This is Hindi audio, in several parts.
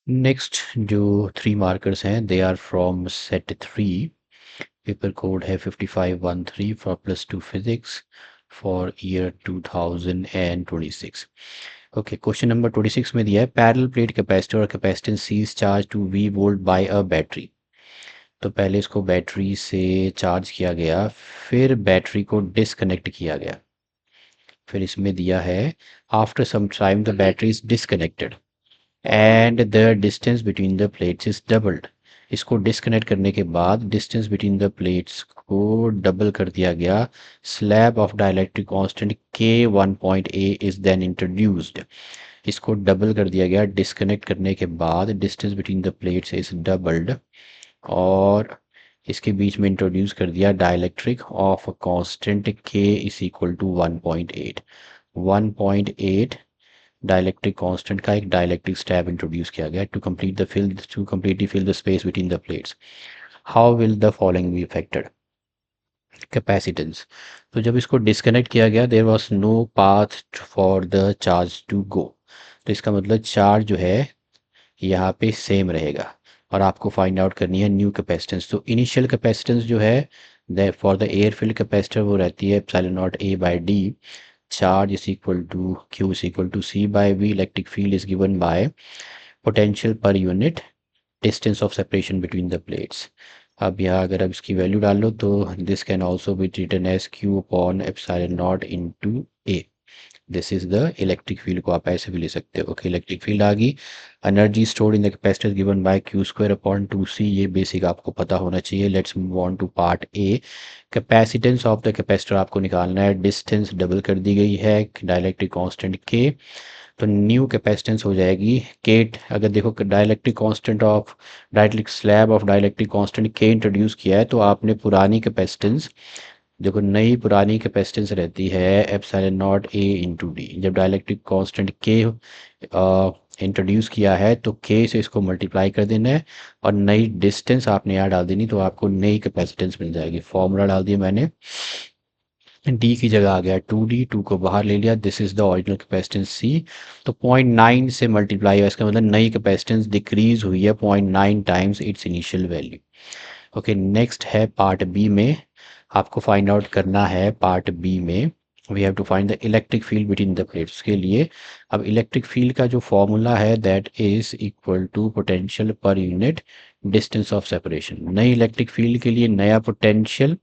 नेक्स्ट जो 3 मार्कर्स हैं they are from set 3। Paper code है 5513 for +2 physics for year 2026। Okay, question number 26 में दिया है पैरेलल प्लेट कैपेसिटर और capacitance C is charge to V volt by a battery. तो पहले इसको बैटरी से चार्ज किया गया, फिर बैटरी को डिसकनेक्ट किया गया। फिर इसमें दिया है after some time the battery is disconnected and the distance between the plates is doubled. इसको डिस्कनेक्ट करने के बाद डिस्टेंस बिटवीन द प्लेट्स को डबल कर दिया गया। Slab of dielectric constant K1.A is then introduced. इसको डबल कर दिया गया डिस्कनेक्ट करने के बाद, distance between the plates is doubled, और इसके बीच में इंट्रोड्यूस कर दिया dielectric of constant K is equal to 1.8। 1.8 dielectric constant का एक डाइलेक्ट्रिक स्टैब इंट्रोड्यूस किया गया to completely fill the space between the plates. How will the following be affected? Capacitance. तो जब इसको डिस्कनेक्ट किया गया there was no path for the charge to go. तो इसका मतलब चार्ज जो है यहाँ पे सेम रहेगा, और आपको फाइंड आउट करनी है न्यू कैपेसिटेंस। तो इनिशियल कैपेसिटेंस जो है for the air field capacitor वो रहती है epsilon not A by D। charge is equal to q is equal to c by v. Electric field is given by potential per unit distance of separation between the plates. अब यहाँ अगर आप इसकी वैल्यू डाल लो तो this can also be written as q upon epsilon nought into a. This is the electric field को आप ऐसे भी ले सकते हो। ओके, इलेक्ट्रिक फील्ड आ गई। Energy stored in the capacitor given by Q square upon 2c, ये बेसिक आपको पता होना चाहिए। Let's move on to part A. Capacitance of the capacitor आपको निकालना है। डिस्टेंस डबल कर दी गई है डाइलेक्ट्रिक कांस्टेंट के, तो न्यू कैपेसिटेंस हो जाएगी केट। अगर देखो dielectric constant of dielectric slab of dielectric constant के इंट्रोड्यूस किया है, तो आपने पुरानी कैपेसिटेंस देखो, नई पुरानी कैपेसिटेंस रहती है epsilon not A into D. जब डाइलेक्ट्रिक कांस्टेंट के इंट्रोड्यूस किया है तो के से इसको मल्टीप्लाई कर देना है, और नई डिस्टेंस आपने यहाँ डाल देनी, तो आपको नई कैपेसिटेंस मिल जाएगी। फॉर्मूला डाल दिया मैंने, डी की जगह आ गया 2D, 2 को बाहर ले लिया। This is the original capacitance C. तो 0.9 से मल्टीप्लाई है, इसका मतलब नई कैपेसिटेंस डिक्रीज हुई है 0.9 times its initial value. Okay, next है पार्ट बी में आपको फाइंड आउट करना है। पार्ट बी में we have to find the electric field between the plates के लिए। अब इलेक्ट्रिक फील्ड का जो फॉर्मूला है that is equal to potential per unit distance of separation. नई इलेक्ट्रिक फील्ड के लिए नया पोटेंशियल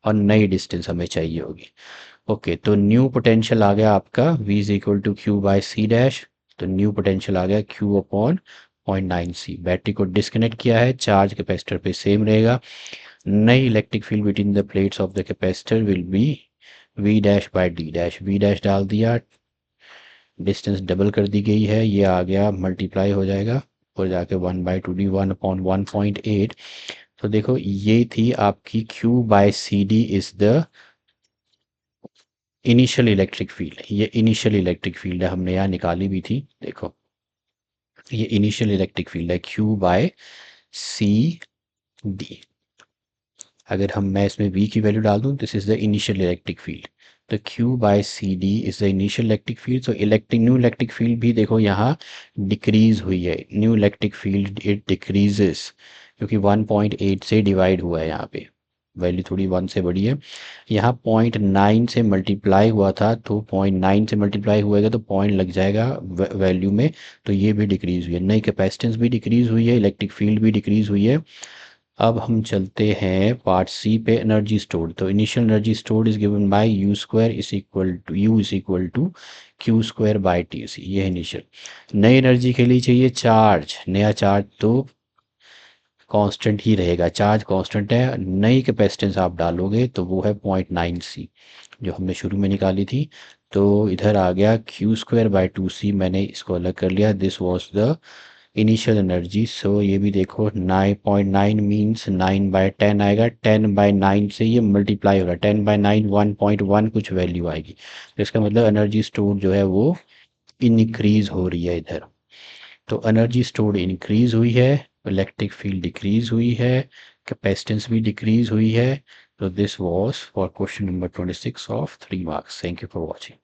और नई डिस्टेंस हमें चाहिए होगी। ओके, तो न्यू पोटेंशियल आ गया आपका V is equal to Q by C dash. तो न्यू पोटेंशियल आ गया Q अपॉन 0.9c। बैटरी को डिस्कनेक्ट किया है, चार्ज कैपेसिटर पे सेम रहेगा। नई electric field between the plates of the capacitor will be V dash by D dash. V dash डाल दिया, डिस्टेंस डबल कर दी गई है, ये आ गया मल्टीप्लाई हो जाएगा और जाके 1/2D 1 अपॉन 1.8। तो देखो ये थी आपकी Q by C D is the initial electric field. ये इनिशियल इलेक्ट्रिक फील्ड है, हमने यहाँ निकाली भी थी। देखो ये इनिशियल इलेक्ट्रिक फील्ड है Q बाय सी डी। अगर मैं इसमें V की वैल्यू डाल दूँ, this is the initial electric field. तो Q by C D is the initial electric field. तो न्यू इलेक्ट्रिक फील्ड भी देखो यहाँ डिक्रीज हुई है। New electric field it decreases क्योंकि 1.8 से डिवाइड हुआ है, यहाँ पे वैल्यू थोड़ी 1 से बड़ी है। यहाँ 0.9 से मल्टीप्लाई हुआ था, तो 0.9 से मल्टीप्लाई हुएगा तो पॉइंट लग जाएगा वैल्यू में। तो ये भी डिक्रीज हुई है, नई कैपेसिटेंस भी डिक्रीज हुई है, इलेक्ट्रिक फील्ड भी डिक्रीज हुई है। अब हम चलते हैं पार्ट सी पे, एनर्जी स्टोर्ड। तो initial energy stored is given by U square is equal to U is equal to Q square by T C. ये इनिशियल। नई एनर्जी के लिए चाहिए चार्ज, नया चार्ज तो कांस्टेंट ही रहेगा, चार्ज कांस्टेंट है। नई कैपेसिटेंस आप डालोगे तो वो है 0.9c जो हमने शुरू में निकाली थी। तो इधर आ गया क्यू स्क्वायर बाय 2c, मैंने इसको अलग कर लिया। This was the initial energy. So ये भी देखो 9.9 मीन्स 9/10 आएगा। 10/9 से ये मल्टीप्लाई होगा, 10/9 1.1 कुछ वैल्यू आएगी। तो इसका मतलब एनर्जी स्टोर जो है वो इनक्रीज हो रही है इधर। तो एनर्जी स्टोर्ड इंक्रीज हुई है, इलेक्ट्रिक फील्ड डिक्रीज हुई है, कैपेसिटेंस भी डिक्रीज हुई है। तो this was for question number 26 of 3 marks. Thank you for watching.